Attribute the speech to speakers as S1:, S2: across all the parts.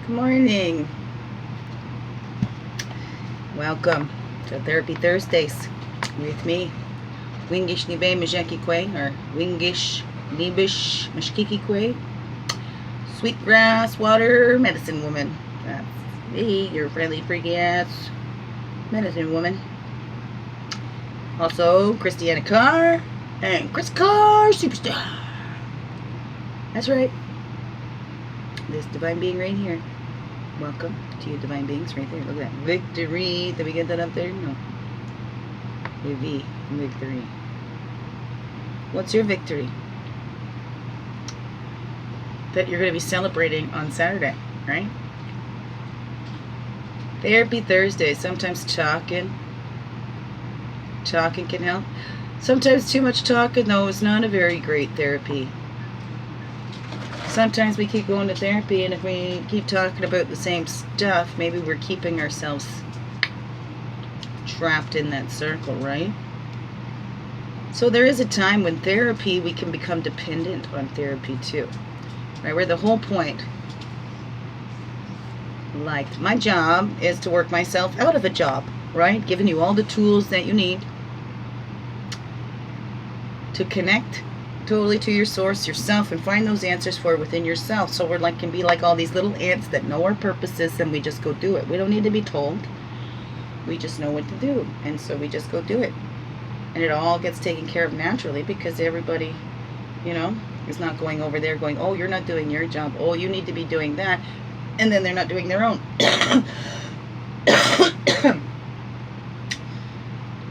S1: Good morning. Welcome to Therapy Thursdays with me, Wingish Nibe Majekikwe, or Wingish Nibish Mashkikikwe, Sweetgrass Water Medicine Woman. That's me, your friendly freaky ass medicine woman. Also, Christianna Carr and Chris Carr Superstar. That's right. This divine being right here. Welcome to you, divine beings, right there. Look at that. Victory. Did we get that up there? No. A V. Victory. What's your victory? That you're going to be celebrating on Saturday, right? Therapy Thursday. Sometimes talking can help. Sometimes too much talking, though, is not a very great therapy. Sometimes we keep going to therapy, and if we keep talking about the same stuff, maybe we're keeping ourselves trapped in that circle, right? So there is a time when therapy, we can become dependent on therapy too, right? Where the whole point, like my job is to work myself out of a job, right? Giving you all the tools that you need to connect totally to your source, yourself, and find those answers for within yourself. So we're like, can be like all these little ants that know our purposes, and we just go do it. We don't need to be told. We just know what to do, and so we just go do it. And it all gets taken care of naturally because everybody, is not going over there going, oh, you're not doing your job. Oh, you need to be doing that. And then they're not doing their own.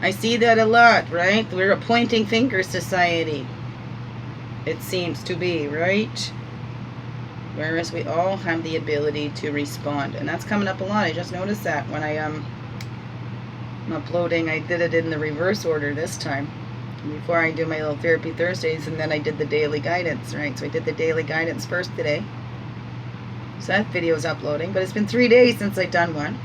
S1: I see that a lot, right? We're a pointing finger society. It seems to be, right? Whereas we all have the ability to respond. And that's coming up a lot. I just noticed that when I'm uploading, I did it in the reverse order this time. Before I do my little Therapy Thursdays, and then I did the daily guidance, right? So I did the daily guidance first today. So that video is uploading. But it's been 3 days since I've done one.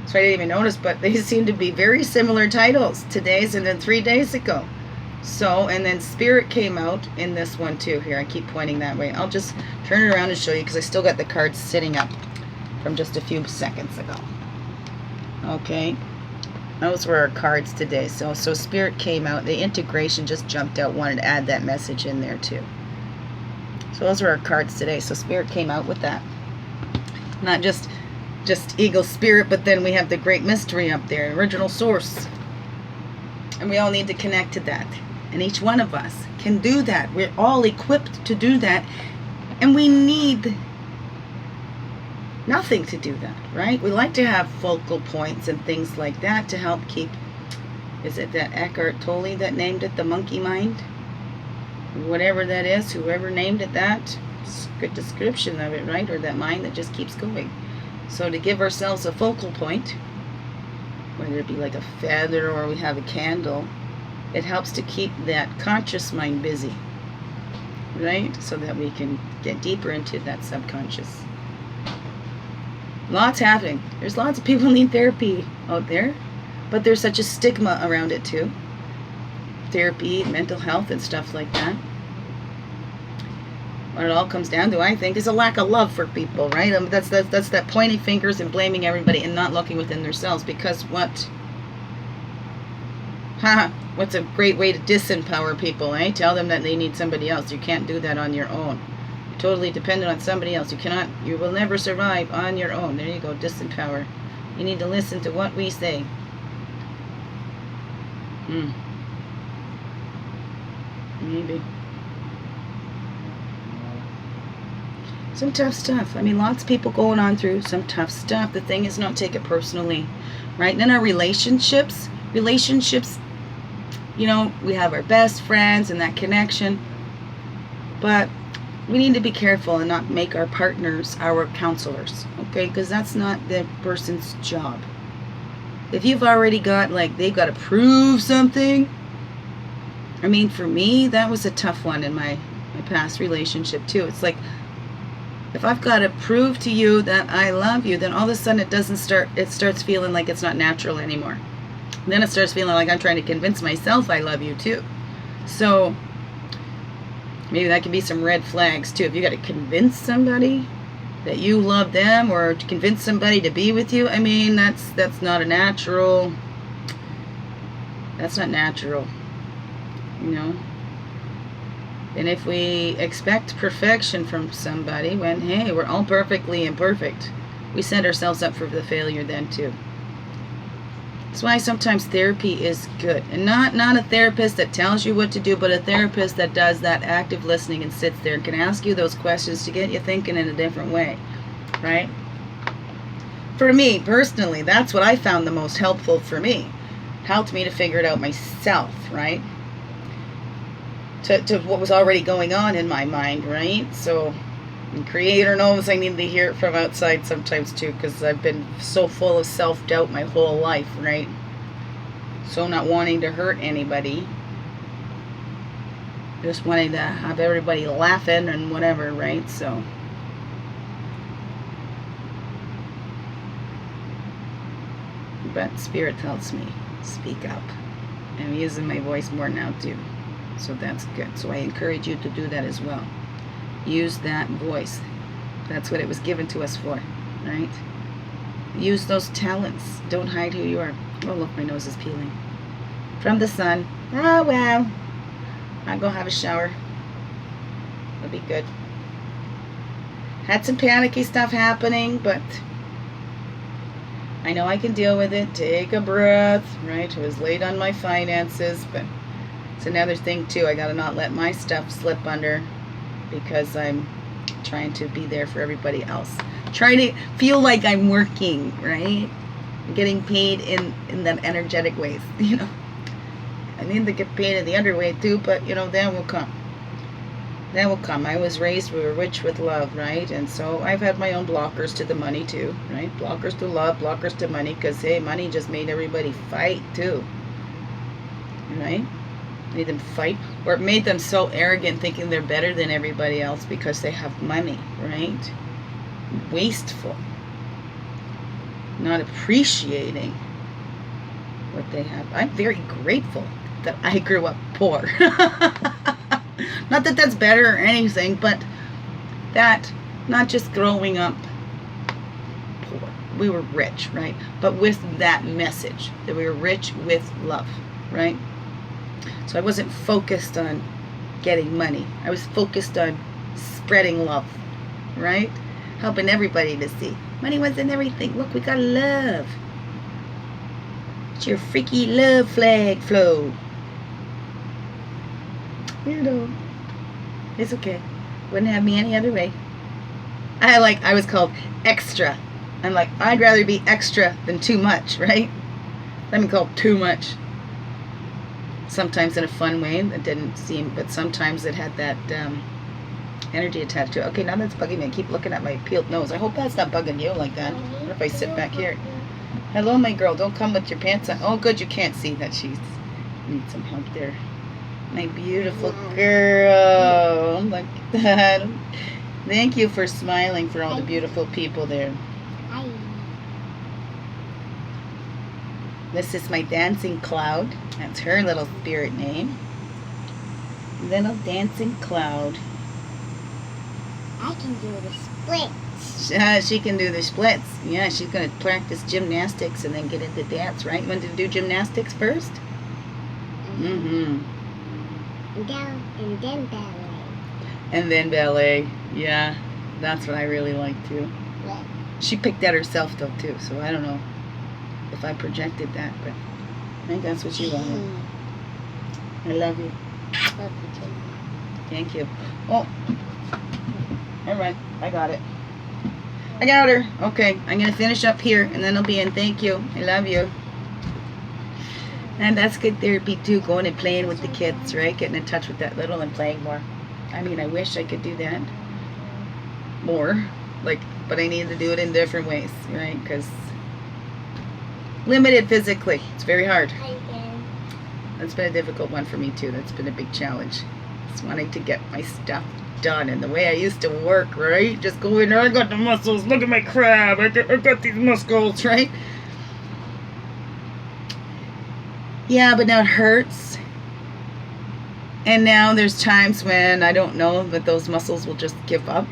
S1: So I didn't even notice, but they seem to be very similar titles. Today's and then 3 days ago. So, and then Spirit came out in this one too. Here, I keep pointing that way. I'll just turn it around and show you because I still got the cards sitting up from just a few seconds ago. Okay, those were our cards today. So Spirit came out. The integration just jumped out. Wanted to add that message in there too. So those were our cards today. So Spirit came out with that. Not just Eagle Spirit, but then we have the Great Mystery up there, original source. And we all need to connect to that. And each one of us can do that. We're all equipped to do that. And we need nothing to do that, right? We like to have focal points and things like that to help keep, is it that Eckhart Tolle that named it the monkey mind? Whatever that is, whoever named it that, it's a good description of it, right? Or that mind that just keeps going. So to give ourselves a focal point, whether it be like a feather or we have a candle, it helps to keep that conscious mind busy, right? So that we can get deeper into that subconscious. Lots happening. There's lots of people who need therapy out there, but there's such a stigma around it too. Therapy, mental health, and stuff like that. What it all comes down to, I think, is a lack of love for people, right? That's that pointing fingers and blaming everybody and not looking within themselves. Because what's a great way to disempower people, eh? Tell them that they need somebody else. You can't do that on your own. You're totally dependent on somebody else. You will never survive on your own. There you go, disempower. You need to listen to what we say. Maybe. Some tough stuff. I mean, lots of people going on through some tough stuff. The thing is, not take it personally, right? And in our relationships, we have our best friends and that connection, but we need to be careful and not make our partners our counselors, okay? Because that's not the person's job. If you've already got, they've got to prove something. I mean, for me, that was a tough one in my past relationship too. It's like, if I've got to prove to you that I love you, then all of a sudden it starts feeling like it's not natural anymore. And then it starts feeling like I'm trying to convince myself I love you too. So maybe that could be some red flags too. If you got to convince somebody that you love them or to convince somebody to be with you. I mean, that's not a natural. That's not natural, you know. And if we expect perfection from somebody when, hey, we're all perfectly imperfect, we set ourselves up for the failure then too. That's why sometimes therapy is good. And not a therapist that tells you what to do, but a therapist that does that active listening and sits there and can ask you those questions to get you thinking in a different way, right? For me, personally, that's what I found the most helpful for me. Helped me to figure it out myself, right? To what was already going on in my mind, right? So, the Creator knows I need to hear it from outside sometimes too, because I've been so full of self-doubt my whole life, right? So not wanting to hurt anybody. Just wanting to have everybody laughing and whatever, right? So, but Spirit tells me, speak up. I'm using my voice more now too. So that's good. So I encourage you to do that as well. Use that voice. That's what it was given to us for, right? Use those talents. Don't hide who you are. Oh, look, my nose is peeling. From the sun. Oh, well. I'll go have a shower. It'll be good. Had some panicky stuff happening, but I know I can deal with it. Take a breath, right? I was late on my finances, but it's another thing too. I gotta not let my stuff slip under because I'm trying to be there for everybody else. Trying to feel like I'm working, right? Getting paid in them energetic ways, you know. I need to get paid in the other way too, but you know, that will come. That will come. I was raised, we were rich with love, right? And so I've had my own blockers to the money too, right? Blockers to love, blockers to money, because hey, money just made everybody fight too, right? Made them fight, or it made them so arrogant thinking they're better than everybody else because they have money, right? Wasteful. Not appreciating what they have. I'm very grateful that I grew up poor. Not that that's better or anything, but that not just growing up poor. We were rich, right? But with that message that we were rich with love, right? So I wasn't focused on getting money. I was focused on spreading love, right? Helping everybody to see. Money wasn't everything. Look, we got love. It's your freaky love flag flow. You know, it's okay. Wouldn't have me any other way. I was called extra. I'm like, I'd rather be extra than too much, right? Let me call too much. Sometimes in a fun way that didn't seem, but sometimes it had that energy attached to it. Okay, now that's bugging me. I keep looking at my peeled nose. I hope that's not bugging you like that. What if I sit back here? Hello, my girl. Don't come with your pants on. Oh, good. You can't see that she's needs some help there. My beautiful girl. Look at that. Thank you for smiling for all the beautiful people there. This is my dancing cloud. That's her little spirit name. Little dancing cloud.
S2: I can do the splits.
S1: She can do the splits. Yeah, she's going to practice gymnastics and then get into dance, right? You want to do gymnastics first? Mm-hmm.
S2: Down and then ballet.
S1: And then ballet. Yeah, that's what I really like too.
S2: What?
S1: She picked that herself though too, so I don't know if I projected that, but I think that's what she wanted. I love you.
S2: Love you too.
S1: Thank you. Oh, all right, I got it. I got her. Okay, I'm going to finish up here and then I'll be in. Thank you. I love you. And that's good therapy too, going and playing with the kids, right? Getting in touch with that little and playing more. I mean, I wish I could do that more, like, but I need to do it in different ways, right? Because limited physically, it's very hard.
S2: Hi again.
S1: That's been a difficult one for me too. That's been a big challenge. Just wanting to get my stuff done and the way I used to work, right? Just go in there, I got the muscles, look at my crab, I got these muscles, right? Yeah, but now it hurts. And now there's times when I don't know that those muscles will just give up.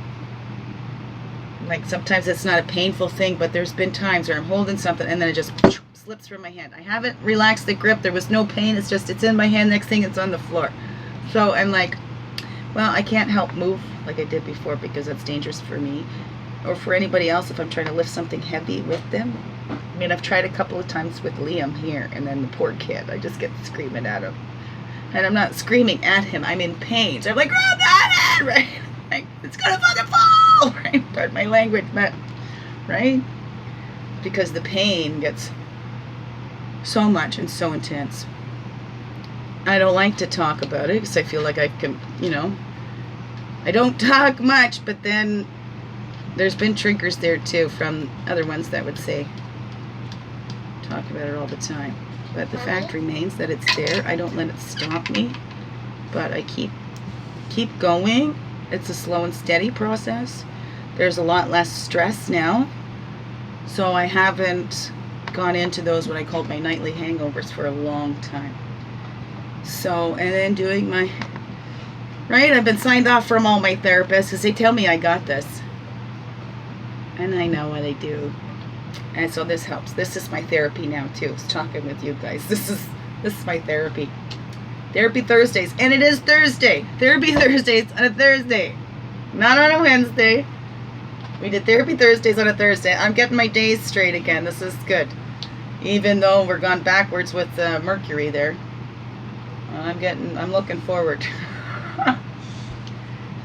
S1: Like sometimes it's not a painful thing, but there's been times where I'm holding something and then it just slips from my hand. I haven't relaxed the grip. There was no pain. It's just, it's in my hand. Next thing it's on the floor. So I'm like, well, I can't help move like I did before because that's dangerous for me or for anybody else if I'm trying to lift something heavy with them. I mean, I've tried a couple of times with Liam here, and then the poor kid, I just get screaming at him. And I'm not screaming at him. I'm in pain. So I'm like, grab that, right? Like, it's gonna fucking fall, right? Pardon my language, but, right? Because the pain gets so much and so intense. I don't like to talk about it because I feel like I can, you know, I don't talk much, but then there's been triggers there too from other ones that would say, talk about it all the time. But the fact remains that it's there. I don't let it stop me, but I keep going. It's a slow and steady process. There's a lot less stress now, so I haven't gone into those what I called my nightly hangovers for a long time. So, and then doing my, right, I've been signed off from all my therapists because they tell me I got this. And I know what I do. And so this helps. This is my therapy now too. It's talking with you guys. This is my therapy. Therapy Thursdays. And it is Thursday. Therapy Thursdays on a Thursday. Not on a Wednesday. We did Therapy Thursdays on a Thursday. I'm getting my days straight again. This is good. Even though we're gone backwards with Mercury there. I'm looking forward.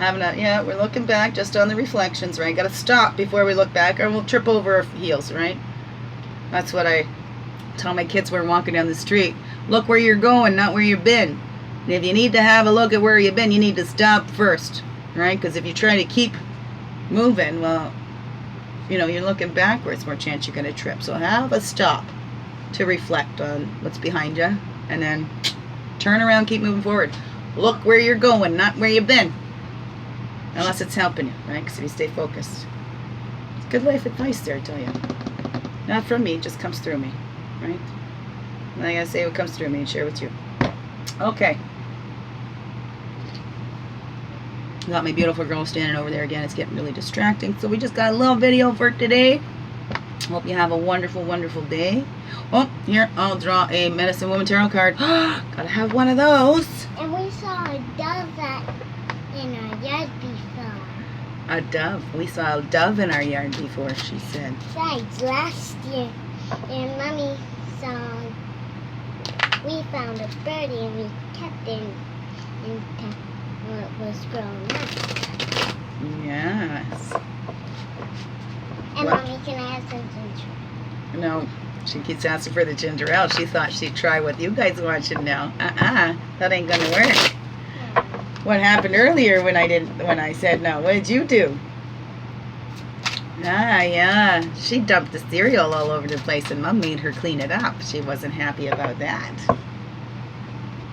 S1: We're looking back just on the reflections, right? Got to stop before we look back or we'll trip over our heels, right? That's what I tell my kids when we're walking down the street. Look where you're going, not where you've been. And if you need to have a look at where you've been, you need to stop first, right? Because if you try to keep moving, well, you know, you're looking backwards, more chance you're going to trip. So have a stop to reflect on what's behind you and then turn around, keep moving forward. Look where you're going, not where you've been. Unless it's helping you, right? Because if you stay focused. It's good life advice there, I tell you. Not from me, it just comes through me, right? And I gotta say what comes through me and share with you. Okay. Got my beautiful girl standing over there again. It's getting really distracting. So we just got a little video for today. Hope you have a wonderful, wonderful day. Oh, here, I'll draw a Medicine Woman Tarot card. Gotta have one of those.
S2: And we saw a dove in our yard before.
S1: A dove. We saw a dove in our yard before, she said.
S2: Besides, last year, and Mommy we found a birdie and we kept it until it was grown up.
S1: Yes.
S2: And
S1: What?
S2: Mommy, can I have some ginger?
S1: No, she keeps asking for the ginger ale. She thought she'd try what you guys are watching now. That ain't gonna work. What happened earlier when I said no? What did you do? Yeah. She dumped the cereal all over the place and Mom made her clean it up. She wasn't happy about that.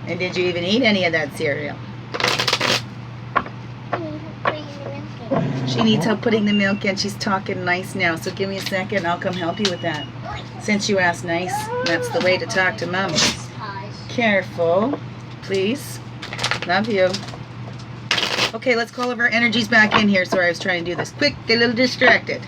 S1: And did you even eat any of that cereal? She needs help putting the milk in. She's talking nice now. So give me a second. I'll come help you with that. Since you asked nice, that's the way to talk to Mom. Careful, please. Love you. Okay, let's call our energies back in here. Sorry, I was trying to do this quick. Get a little distracted.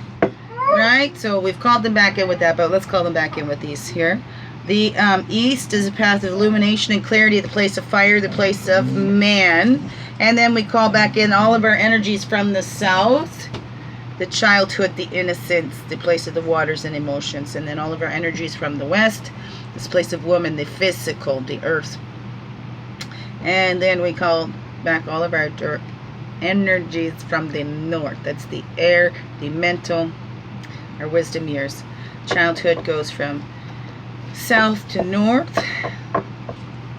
S1: Right? So we've called them back in with that, but let's call them back in with these here. The east is a path of illumination and clarity, the place of fire, the place of man. And then we call back in all of our energies from the south, the childhood, the innocence, the place of the waters and emotions. And then all of our energies from the west, this place of woman, the physical, the earth. And then we call back all of our energies from the north. That's the air, the mental, our wisdom years. Childhood goes from south to north.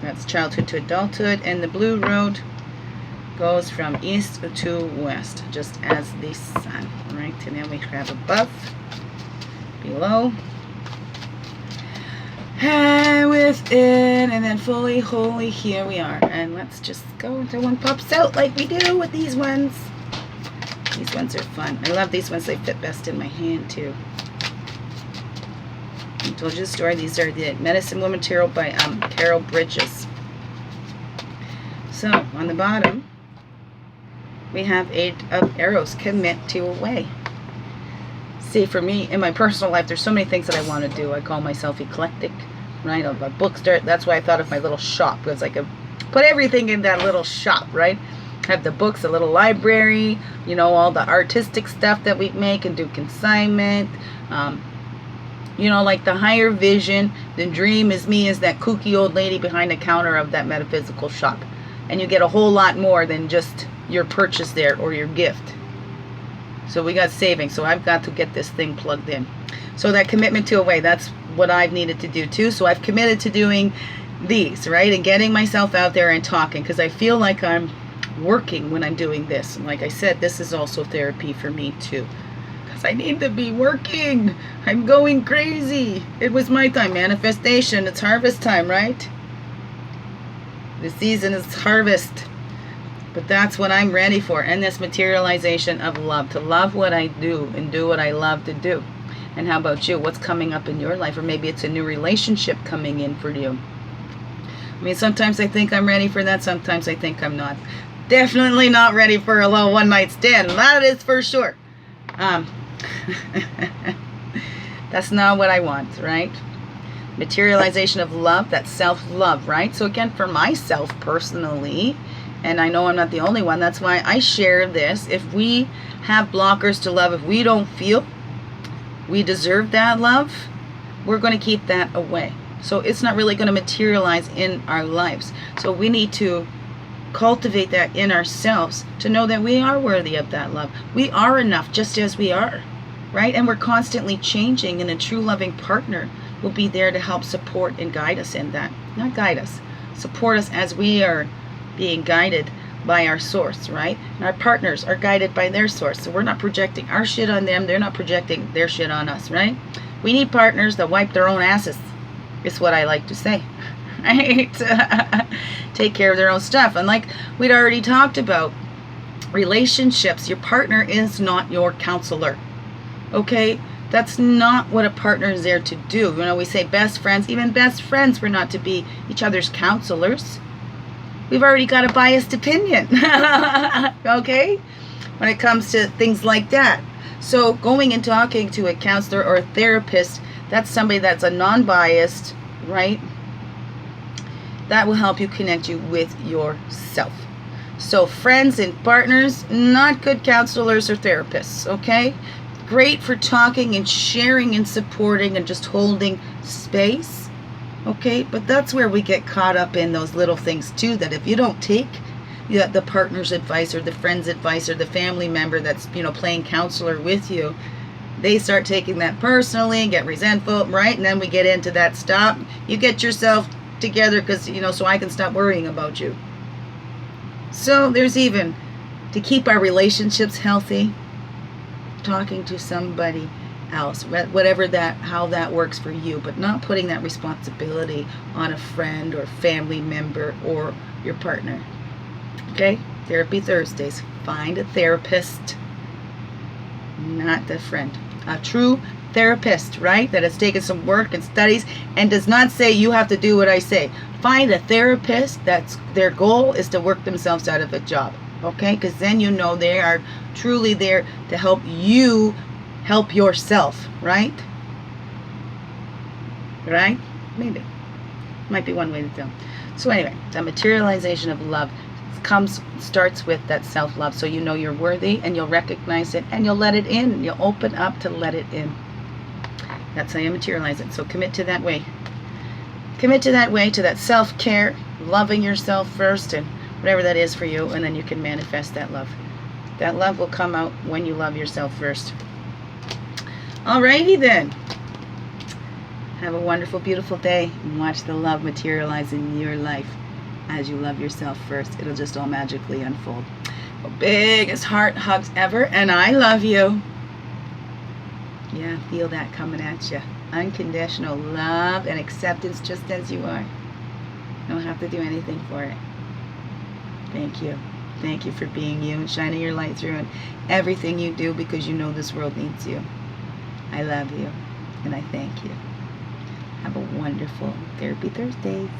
S1: That's childhood to adulthood. And the blue road goes from east to west, just as the sun, right? And then we have above, below, and within, and then fully, wholly, here we are. And let's just go until one pops out like we do with these ones. These ones are fun. I love these ones. They fit best in my hand too. I told you the story. These are the Medicine Woman Tarot by Carol Bridges. So on the bottom we have 8 of arrows. Commit to a way. See, for me, in my personal life, there's so many things that I want to do. I call myself eclectic, right? My bookstore, that's why I thought of my little shop, because I could put everything in that little shop, right? Have the books, a little library, all the artistic stuff that we make and do consignment. Like the higher vision, the dream is me as that kooky old lady behind the counter of that metaphysical shop. And you get a whole lot more than just your purchase there or your gift. So we got savings. So I've got to get this thing plugged in. So that commitment to away, that's what I've needed to do too. So I've committed to doing these, right? And getting myself out there and talking, because I feel like I'm working when I'm doing this. And like I said, this is also therapy for me too. Because I need to be working. I'm going crazy. It was my time. Manifestation. It's harvest time, right? The season is harvest. But that's what I'm ready for. And this materialization of love. To love what I do and do what I love to do. And how about you? What's coming up in your life? Or maybe it's a new relationship coming in for you. I mean, sometimes I think I'm ready for that. Sometimes I think I'm not. Definitely not ready for a little one-night stand. That is for sure. That's not what I want, right? Materialization of love, that's self-love, right? So again, for myself personally, and I know I'm not the only one, that's why I share this. If we have blockers to love, if we don't feel we deserve that love, we're going to keep that away. So it's not really going to materialize in our lives. So we need to cultivate that in ourselves to know that we are worthy of that love. We are enough just as we are, right? And we're constantly changing, and a true loving partner will be there to help support and guide us in that. Not guide us, support us as we are being guided by our source, right? And our partners are guided by their source. So we're not projecting our shit on them. They're not projecting their shit on us, right? We need partners that wipe their own asses, is what I like to say. Right? Take care of their own stuff. And like we'd already talked about, relationships, your partner is not your counselor. Okay? That's not what a partner is there to do. We say best friends. Even best friends, we're not to be each other's counselors. We've already got a biased opinion. Okay? When it comes to things like that. So going and talking to a counselor or a therapist, that's somebody that's a non-biased, right? That will help you connect you with yourself. So friends and partners, not good counselors or therapists, okay? Great for talking and sharing and supporting and just holding space, okay? But that's where we get caught up in those little things too, that if you don't take the partner's advice or the friend's advice or the family member that's, playing counselor with you, they start taking that personally and get resentful, right? And then we get into that stop. You get yourself together because, so I can stop worrying about you. So there's even, to keep our relationships healthy, talking to somebody else, whatever how that works for you, but not putting that responsibility on a friend or family member or your partner. Okay? Therapy Thursdays. Find a therapist, not the friend. A true therapist, right? That has taken some work and studies and does not say you have to do what I say. Find a therapist that's their goal is to work themselves out of a job. Okay? Because then they are truly there to help you help yourself, right? Right? Maybe. Might be one way to tell. So anyway, the materialization of love starts with that self-love. So you're worthy and you'll recognize it and you'll let it in. You'll open up to let it in. That's how you materialize it. So commit to that way. Commit to that way, to that self-care, loving yourself first and whatever that is for you, and then you can manifest that love. That love will come out when you love yourself first. Alrighty then. Have a wonderful, beautiful day and watch the love materialize in your life. As you love yourself first, it'll just all magically unfold. Well, biggest heart hugs ever, and I love you. Yeah, feel that coming at you. Unconditional love and acceptance just as you are. You don't have to do anything for it. Thank you. Thank you for being you and shining your light through in everything you do, because you know this world needs you. I love you, and I thank you. Have a wonderful Therapy Thursdays.